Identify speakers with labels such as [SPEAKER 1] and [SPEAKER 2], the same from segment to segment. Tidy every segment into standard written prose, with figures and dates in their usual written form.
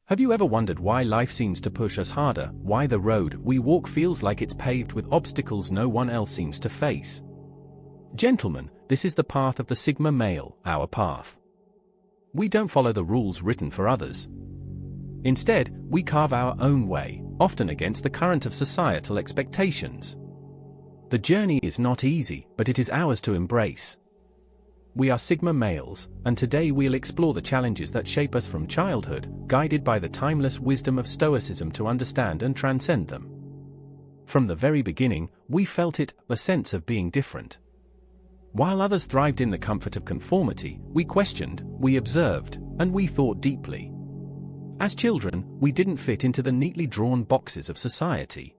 [SPEAKER 1] Have you ever wondered why life seems to push us harder, why the road we walk feels like it's paved with obstacles no one else seems to face? Gentlemen, this is the path of the Sigma male, our path. We don't follow the rules written for others. Instead, we carve our own way, often against the current of societal expectations. The journey is not easy, but it is ours to embrace. We are Sigma males, and today we'll explore the challenges that shape us from childhood, guided by the timeless wisdom of Stoicism to understand and transcend them. From the very beginning, we felt it, a sense of being different. While others thrived in the comfort of conformity, we questioned, we observed, and we thought deeply. As children, we didn't fit into the neatly drawn boxes of society.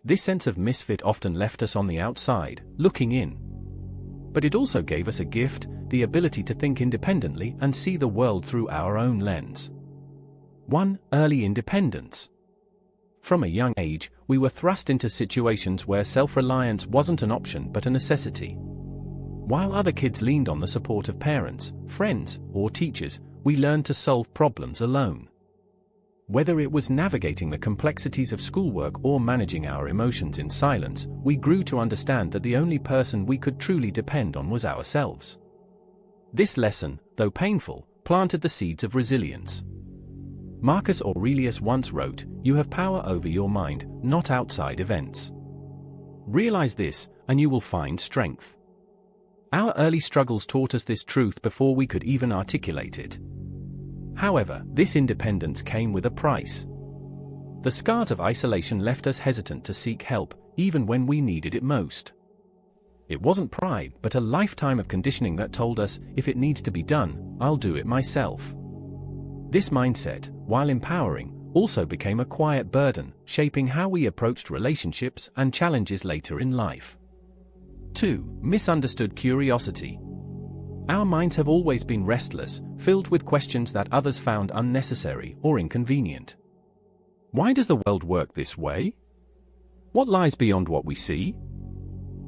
[SPEAKER 1] This sense of misfit often left us on the outside, looking in. But it also gave us a gift, the ability to think independently and see the world through our own lens. 1. Early independence. From a young age, we were thrust into situations where self-reliance wasn't an option but a necessity. While other kids leaned on the support of parents, friends, or teachers, we learned to solve problems alone. Whether it was navigating the complexities of schoolwork or managing our emotions in silence, we grew to understand that the only person we could truly depend on was ourselves. This lesson, though painful, planted the seeds of resilience. Marcus Aurelius once wrote, "You have power over your mind, not outside events." Realize this, and you will find strength. Our early struggles taught us this truth before we could even articulate it. However, this independence came with a price. The scars of isolation left us hesitant to seek help, even when we needed it most. It wasn't pride, but a lifetime of conditioning that told us, if it needs to be done, I'll do it myself. This mindset, while empowering, also became a quiet burden, shaping how we approached relationships and challenges later in life. 2. Misunderstood curiosity. Our minds have always been restless, filled with questions that others found unnecessary or inconvenient. Why does the world work this way? What lies beyond what we see?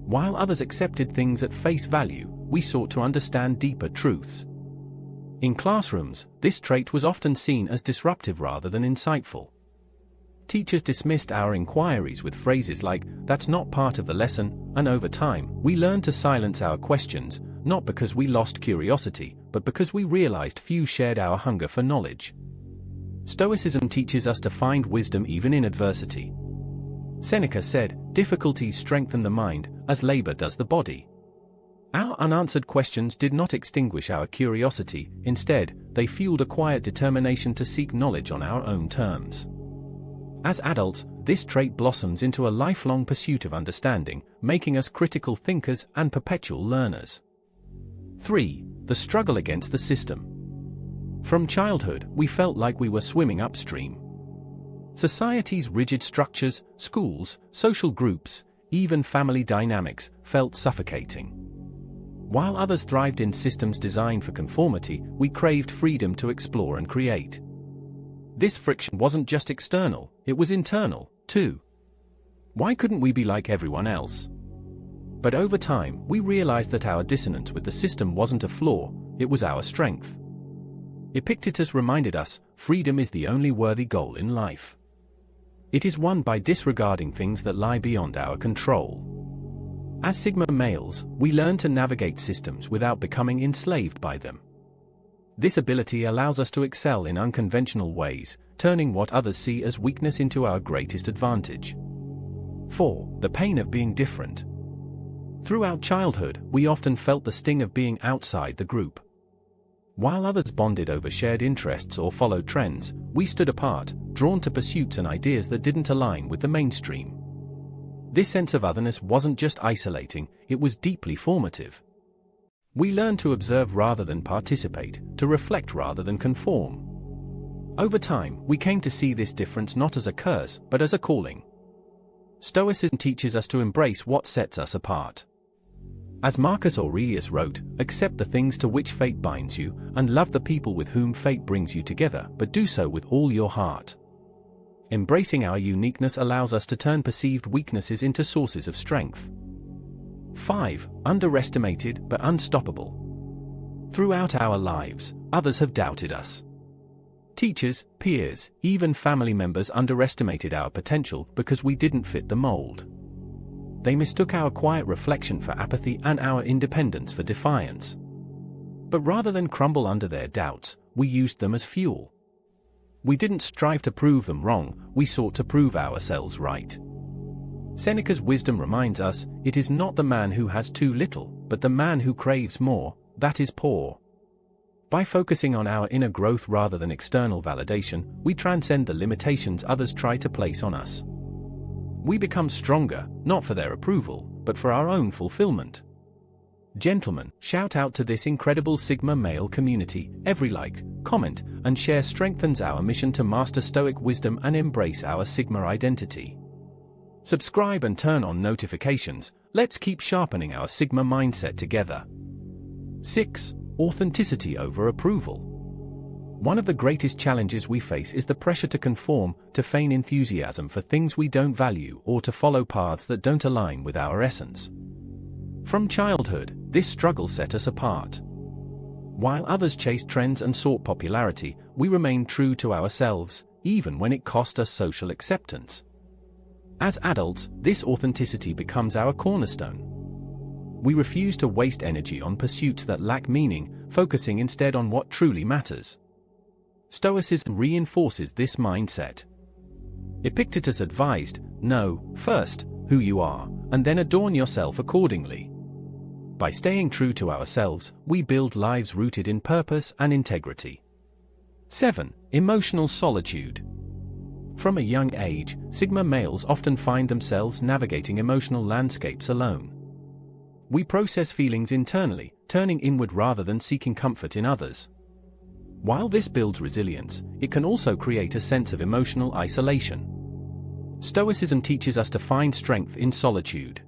[SPEAKER 1] While others accepted things at face value, we sought to understand deeper truths. In classrooms, this trait was often seen as disruptive rather than insightful. Teachers dismissed our inquiries with phrases like, "That's not part of the lesson," and over time, we learned to silence our questions, not because we lost curiosity, but because we realized few shared our hunger for knowledge. Stoicism teaches us to find wisdom even in adversity. Seneca said, "Difficulties strengthen the mind, as labor does the body." Our unanswered questions did not extinguish our curiosity, instead, they fueled a quiet determination to seek knowledge on our own terms. As adults, this trait blossoms into a lifelong pursuit of understanding, making us critical thinkers and perpetual learners. 3. The struggle against the system. From childhood, we felt like we were swimming upstream. Society's rigid structures, schools, social groups, even family dynamics, felt suffocating. While others thrived in systems designed for conformity, we craved freedom to explore and create. This friction wasn't just external, it was internal, too. Why couldn't we be like everyone else? But over time, we realized that our dissonance with the system wasn't a flaw, it was our strength. Epictetus reminded us, freedom is the only worthy goal in life. It is won by disregarding things that lie beyond our control. As Sigma males, we learn to navigate systems without becoming enslaved by them. This ability allows us to excel in unconventional ways, turning what others see as weakness into our greatest advantage. 4. The pain of being different. Throughout childhood, we often felt the sting of being outside the group. While others bonded over shared interests or followed trends, we stood apart, drawn to pursuits and ideas that didn't align with the mainstream. This sense of otherness wasn't just isolating, it was deeply formative. We learned to observe rather than participate, to reflect rather than conform. Over time, we came to see this difference not as a curse, but as a calling. Stoicism teaches us to embrace what sets us apart. As Marcus Aurelius wrote, "Accept the things to which fate binds you, and love the people with whom fate brings you together, but do so with all your heart." Embracing our uniqueness allows us to turn perceived weaknesses into sources of strength. 5. Underestimated but unstoppable. Throughout our lives, others have doubted us. Teachers, peers, even family members underestimated our potential because we didn't fit the mold. They mistook our quiet reflection for apathy and our independence for defiance. But rather than crumble under their doubts, we used them as fuel. We didn't strive to prove them wrong, we sought to prove ourselves right. Seneca's wisdom reminds us, it is not the man who has too little, but the man who craves more, that is poor. By focusing on our inner growth rather than external validation, we transcend the limitations others try to place on us. We become stronger, not for their approval, but for our own fulfillment. Gentlemen, shout out to this incredible Sigma male community. Every like, comment, and share strengthens our mission to master Stoic wisdom and embrace our Sigma identity. Subscribe and turn on notifications. Let's keep sharpening our Sigma mindset together. 6. Authenticity over approval. One of the greatest challenges we face is the pressure to conform, to feign enthusiasm for things we don't value, or to follow paths that don't align with our essence. From childhood, this struggle set us apart. While others chased trends and sought popularity, we remained true to ourselves, even when it cost us social acceptance. As adults, this authenticity becomes our cornerstone. We refuse to waste energy on pursuits that lack meaning, focusing instead on what truly matters. Stoicism reinforces this mindset. Epictetus advised, know, first, who you are, and then adorn yourself accordingly. By staying true to ourselves, we build lives rooted in purpose and integrity. 7. Emotional solitude. From a young age, Sigma males often find themselves navigating emotional landscapes alone. We process feelings internally, turning inward rather than seeking comfort in others. While this builds resilience, it can also create a sense of emotional isolation. Stoicism teaches us to find strength in solitude.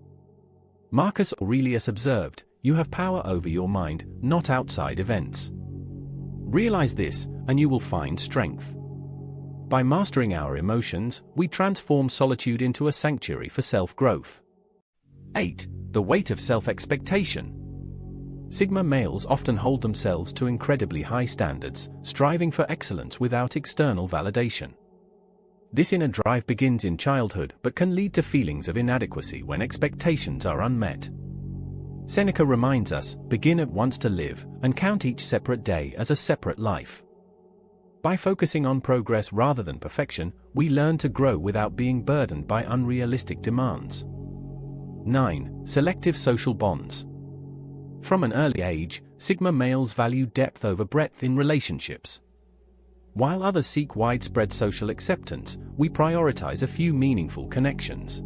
[SPEAKER 1] Marcus Aurelius observed, "You have power over your mind, not outside events." Realize this, and you will find strength. By mastering our emotions, we transform solitude into a sanctuary for self-growth. 8. The weight of self-expectation. Sigma males often hold themselves to incredibly high standards, striving for excellence without external validation. This inner drive begins in childhood but can lead to feelings of inadequacy when expectations are unmet. Seneca reminds us, begin at once to live, and count each separate day as a separate life. By focusing on progress rather than perfection, we learn to grow without being burdened by unrealistic demands. 9. Selective social bonds. From an early age, Sigma males value depth over breadth in relationships. While others seek widespread social acceptance, we prioritize a few meaningful connections.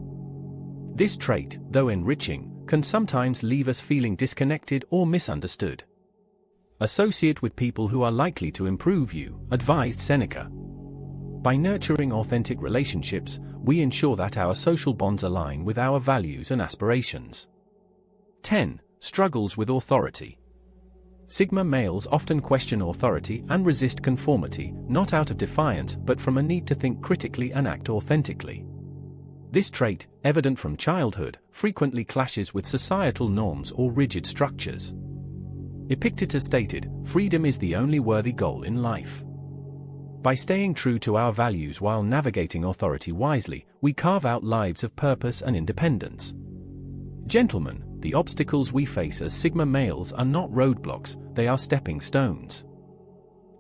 [SPEAKER 1] This trait, though enriching, can sometimes leave us feeling disconnected or misunderstood. Associate with people who are likely to improve you, advised Seneca. By nurturing authentic relationships, we ensure that our social bonds align with our values and aspirations. 10. Struggles with authority. Sigma males often question authority and resist conformity, not out of defiance but from a need to think critically and act authentically. This trait, evident from childhood, frequently clashes with societal norms or rigid structures. Epictetus stated, "Freedom is the only worthy goal in life." By staying true to our values while navigating authority wisely, we carve out lives of purpose and independence. Gentlemen, the obstacles we face as Sigma males are not roadblocks, they are stepping stones.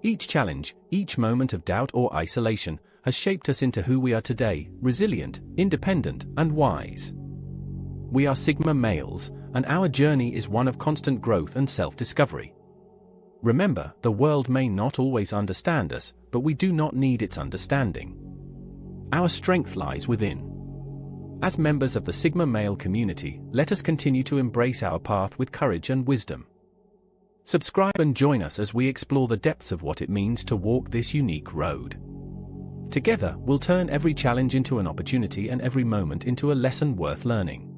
[SPEAKER 1] Each challenge, each moment of doubt or isolation, has shaped us into who we are today, resilient, independent, and wise. We are Sigma males, and our journey is one of constant growth and self-discovery. Remember, the world may not always understand us, but we do not need its understanding. Our strength lies within. As members of the Sigma male community, let us continue to embrace our path with courage and wisdom. Subscribe and join us as we explore the depths of what it means to walk this unique road. Together, we'll turn every challenge into an opportunity and every moment into a lesson worth learning.